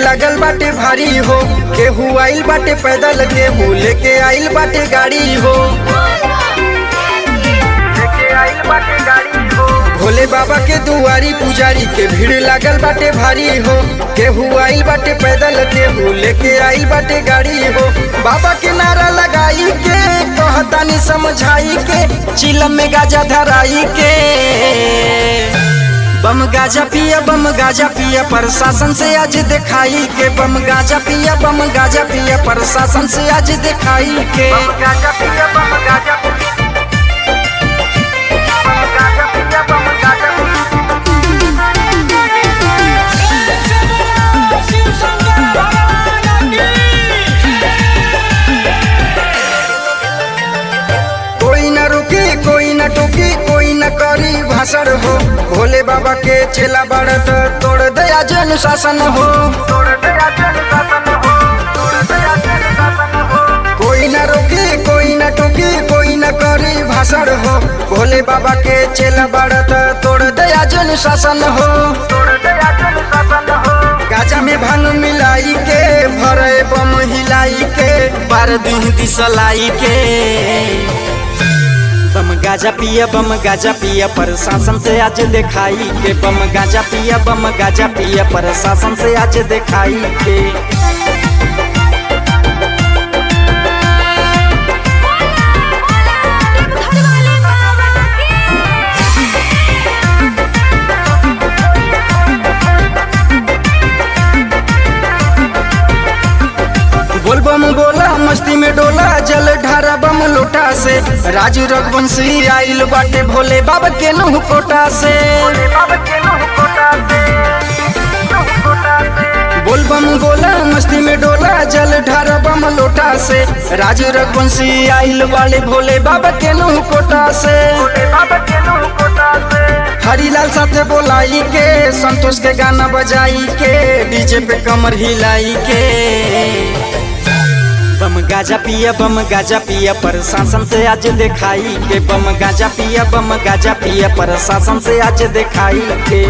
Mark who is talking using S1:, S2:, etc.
S1: लागल बाटे भारी हो, केहू आइल बाटे पैदल, केहू लेके आइल बाटे गाड़ी हो। भोले बाबा के दुआरी पुजारी के भीड़ लागल बाटे भारी हो, केहू आइल बाटे पैदल, केहू लेके आइल बाटे गाड़ी हो। बाबा के नारा लगाई के कहतानी समझाई के, चिलम में गाजा धराई के। बम गाजा पिया प्रशासन से आज दिखाई के। बम गाजा पिया प्रशासन से आज दिखाई के। कोई न रुकी, कोई न टोकी, कोई न करी भाषण हो। भोले बाबा के चेला बढ़त तोड़ दया जन शासन हो। कोई न रोकी, कोई न टोकी, कोई न करी भाषण हो। भोले बाबा के चेला बढ़त तोड़ दया जन शासन हो। गाजा में भांग मिलाई के, भरे बम हिलाई के, बार दिन दिसलाई के। बम गाजा पिया प्रशासन से आज दिखाई के। बम गाजा पिया प्रशासन से आज दिखाई के। बोल बम बोला मस्ती में डोला, जल ढारा बम लोटा से। राजू रघुवंशी आइल बाटे भोले बाबा के नुह कोटा से। बोल बम बोला मस्ती में डोला, जल ढारा बम लोटा से। राजू रघुवंशी आइल वाले भोले बाबा के नुह कोटा से। हरिलाल साथे बोलाई के, संतोष के गाना बजाई के, डीजे पे कमर हिलाई के। बम गाजा पिया प्रशासन से आज दिखाई के। बम गाजा पिया प्रशासन से आज दिखाई के।